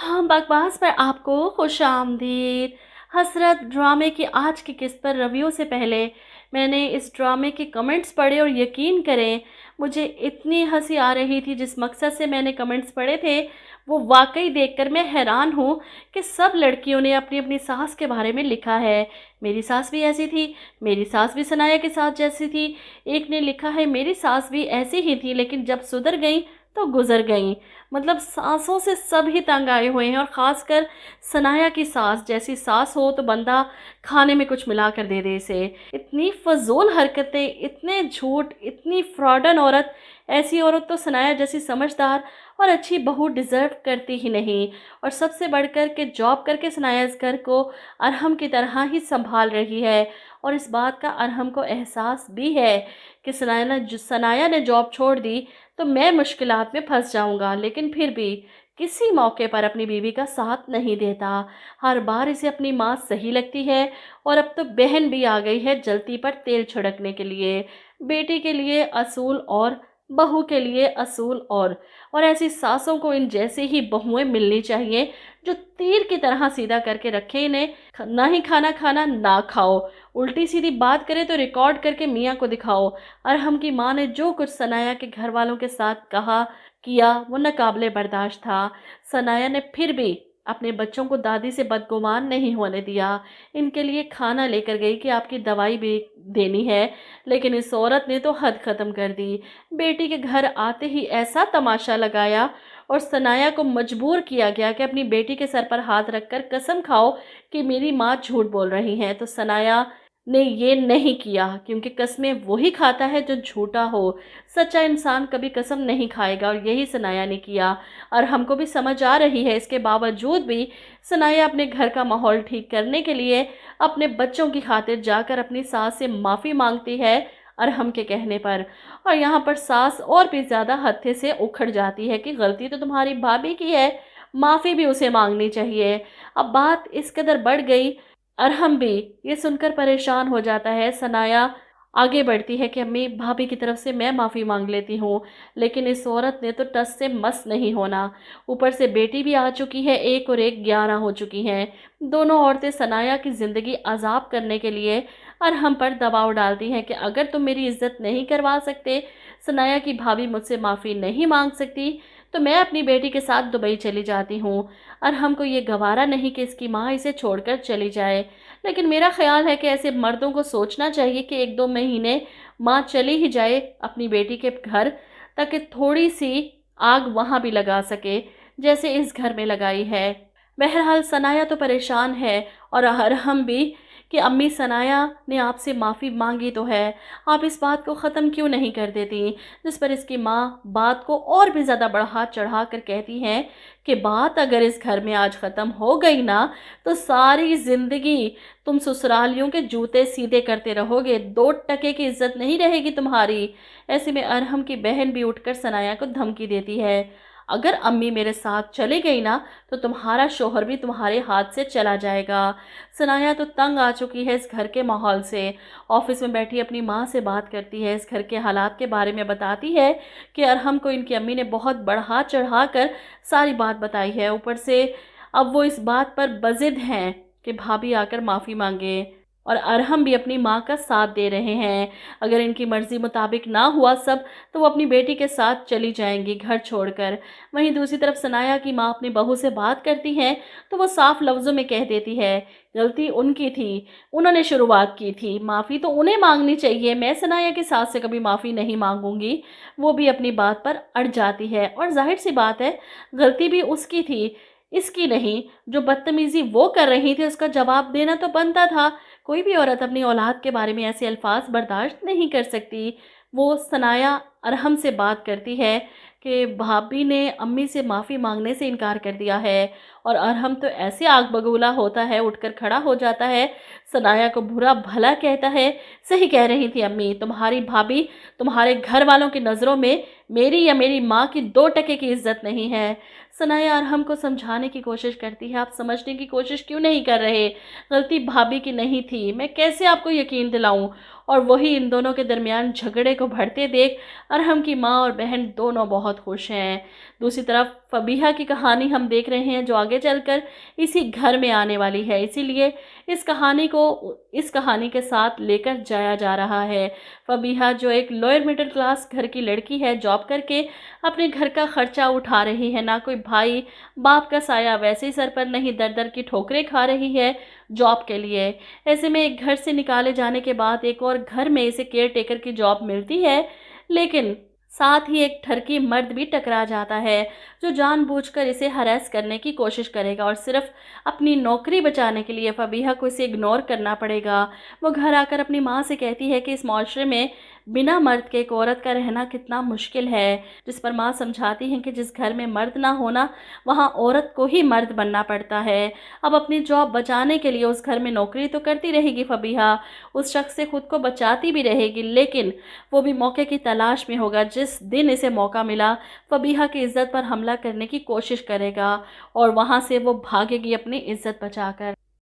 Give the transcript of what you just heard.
हाँ, बकवास पर आपको खुशामदीद। हसरत ड्रामे की आज की किस्त पर रिव्यू से पहले मैंने इस ड्रामे के कमेंट्स पढ़े और यकीन करें, मुझे इतनी हंसी आ रही थी। जिस मकसद से मैंने कमेंट्स पढ़े थे वो वाकई देखकर मैं हैरान हूँ कि सब लड़कियों ने अपनी अपनी सास के बारे में लिखा है। मेरी सास भी ऐसी थी, मेरी सास भी सनाया के साथ जैसी थी। एक ने लिखा है मेरी सास भी ऐसी ही थी लेकिन जब सुधर गई तो गुजर गई। मतलब सासों से सभी तंग आए हुए हैं और ख़ासकर सनाया की सास। जैसी सास हो तो बंदा खाने में कुछ मिला कर दे दे इसे। इतनी फजूल हरकतें, इतने झूठ, इतनी फ्रॉडन औरत। ऐसी औरत तो सनाया जैसी समझदार और अच्छी बहू डिज़र्व करती ही नहीं। और सबसे बढ़कर के जॉब करके सनाया इस घर को अरहम की तरह ही संभाल रही है। और इस बात का अरहम को एहसास भी है कि सनाया ने जॉब छोड़ दी तो मैं मुश्किलात में फंस जाऊंगा, लेकिन फिर भी किसी मौके पर अपनी बीवी का साथ नहीं देता। हर बार इसे अपनी माँ सही लगती है और अब तो बहन भी आ गई है जलती पर तेल छिड़कने के लिए। बेटी के लिए असूल और बहू के लिए असूल और ऐसी सासों को इन जैसी ही बहुएं मिलनी चाहिए जो तीर की तरह सीधा करके रखे इन्हें। ना ही खाना खाना ना खाओ, उल्टी सीधी बात करे तो रिकॉर्ड करके मियाँ को दिखाओ। अरहम की माँ ने जो कुछ सनाया के घर वालों के साथ कहा किया वो नाकाबिले बर्दाश्त था। सनाया ने फिर भी अपने बच्चों को दादी से बदगुमान नहीं होने दिया। इनके लिए खाना लेकर गई कि आपकी दवाई भी देनी है, लेकिन इस औरत ने तो हद ख़त्म कर दी। बेटी के घर आते ही ऐसा तमाशा लगाया और सनाया को मजबूर किया गया कि अपनी बेटी के सर पर हाथ रखकर कसम खाओ कि मेरी माँ झूठ बोल रही हैं। तो सनाया ने ये नहीं किया क्योंकि कस्में वही खाता है जो झूठा हो। सच्चा इंसान कभी कसम नहीं खाएगा और यही सनाया ने किया। और हमको भी समझ आ रही है, इसके बावजूद भी सनाया अपने घर का माहौल ठीक करने के लिए अपने बच्चों की खातिर जाकर अपनी सास से माफ़ी मांगती है अरहम के कहने पर। और यहाँ पर सास और भी ज़्यादा हत्थे से उखड़ जाती है कि गलती तो तुम्हारी भाभी की है, माफ़ी भी उसे मांगनी चाहिए। अब बात इस कदर बढ़ गई, अरहम भी ये सुनकर परेशान हो जाता है। सनाया आगे बढ़ती है कि अम्मी भाभी की तरफ से मैं माफ़ी मांग लेती हूँ, लेकिन इस औरत ने तो टस से मस नहीं होना। ऊपर से बेटी भी आ चुकी है, एक और एक 11 हो चुकी हैं। दोनों औरतें सनाया की ज़िंदगी अजाब करने के लिए अरहम पर दबाव डालती हैं कि अगर तुम मेरी इज्जत नहीं करवा सकते, सनाया की भाभी मुझसे माफ़ी नहीं मांग सकती, तो मैं अपनी बेटी के साथ दुबई चली जाती हूँ। अरहम को ये गवारा नहीं कि इसकी माँ इसे छोड़कर चली जाए, लेकिन मेरा ख्याल है कि ऐसे मर्दों को सोचना चाहिए कि 1-2 महीने माँ चली ही जाए अपनी बेटी के घर, ताकि थोड़ी सी आग वहाँ भी लगा सके जैसे इस घर में लगाई है। बहरहाल सनाया तो परेशान है और अरहम भी कि अम्मी सनाया ने आपसे माफ़ी मांगी तो है, आप इस बात को ख़त्म क्यों नहीं कर देती। जिस पर इसकी माँ बात को और भी ज़्यादा बढ़ा चढ़ा कर कहती हैं कि बात अगर इस घर में आज ख़त्म हो गई ना तो सारी ज़िंदगी तुम ससुरालियों के जूते सीधे करते रहोगे, 2 टके की इज्जत नहीं रहेगी तुम्हारी। ऐसे में अरहम की बहन भी उठकर सनाया को धमकी देती है, अगर अम्मी मेरे साथ चली गई ना तो तुम्हारा शोहर भी तुम्हारे हाथ से चला जाएगा। सनाया तो तंग आ चुकी है इस घर के माहौल से। ऑफिस में बैठी अपनी माँ से बात करती है, इस घर के हालात के बारे में बताती है कि अरहम को इनकी अम्मी ने बहुत बढ़ा चढ़ा कर सारी बात बताई है। ऊपर से अब वो इस बात पर बज़िद हैं कि भाभी आकर माफ़ी मांगे और अरहम भी अपनी माँ का साथ दे रहे हैं। अगर इनकी मर्ज़ी मुताबिक ना हुआ सब तो वो अपनी बेटी के साथ चली जाएंगी घर छोड़कर। वहीं दूसरी तरफ सनाया की माँ अपनी बहू से बात करती हैं तो वो साफ लफ्ज़ों में कह देती है गलती उनकी थी, उन्होंने शुरुआत की थी, माफ़ी तो उन्हें मांगनी चाहिए, मैं सनाया की सास से कभी माफ़ी नहीं मांगूंगी। वो भी अपनी बात पर अड़ जाती है और जाहिर सी बात है गलती भी उसकी थी, इसकी नहीं। जो बदतमीज़ी वो कर रही थी उसका जवाब देना तो बनता था। कोई भी औरत अपनी औलाद के बारे में ऐसे अल्फाज बर्दाश्त नहीं कर सकती। वो सनाया अरहम से बात करती है कि भाभी ने अम्मी से माफ़ी मांगने से इनकार कर दिया है और अरहम तो ऐसे आग बगूला होता है, उठकर खड़ा हो जाता है, सनाया को बुरा भला कहता है। सही कह रही थी अम्मी, तुम्हारी भाभी तुम्हारे घर वालों की नज़रों में मेरी या मेरी माँ की 2 टके की इज्जत नहीं है। सना यार हमको समझाने की कोशिश करती है, आप समझने की कोशिश क्यों नहीं कर रहे? गलती भाभी की नहीं थी, मैं कैसे आपको यकीन दिलाऊं? और वही इन दोनों के दरमियान झगड़े को बढ़ते देख अरहम की माँ और बहन दोनों बहुत खुश हैं। दूसरी तरफ फबीहा की कहानी हम देख रहे हैं जो आगे चलकर इसी घर में आने वाली है, इसीलिए इस कहानी के साथ लेकर जाया जा रहा है। फबीहा जो एक लोअर मिडिल क्लास घर की लड़की है, जॉब करके अपने घर का खर्चा उठा रही है, ना कोई भाई बाप का साया वैसे ही सर पर नहीं दर दर की ठोकरें खा रही है जॉब के लिए। ऐसे में एक घर से निकाले जाने के बाद एक और घर में इसे केयर टेकर की जॉब मिलती है, लेकिन साथ ही एक ठरकी मर्द भी टकरा जाता है जो जानबूझकर इसे हरास करने की कोशिश करेगा और सिर्फ अपनी नौकरी बचाने के लिए फबीहा को इसे इग्नोर करना पड़ेगा। वो घर आकर अपनी माँ से कहती है कि इस माशरे में बिना मर्द के एक औरत का रहना कितना मुश्किल है, जिस पर माँ समझाती हैं कि जिस घर में मर्द ना होना वहाँ औरत को ही मर्द बनना पड़ता है। अब अपनी जॉब बचाने के लिए उस घर में नौकरी तो करती रहेगी फबीहा, उस शख्स से खुद को बचाती भी रहेगी, लेकिन वो भी मौके की तलाश में होगा। जिस दिन इसे मौका मिला फबीहा की इज्जत पर हमला करने की कोशिश करेगा और वहाँ से वो भागेगी अपनी इज्जत बचाकर।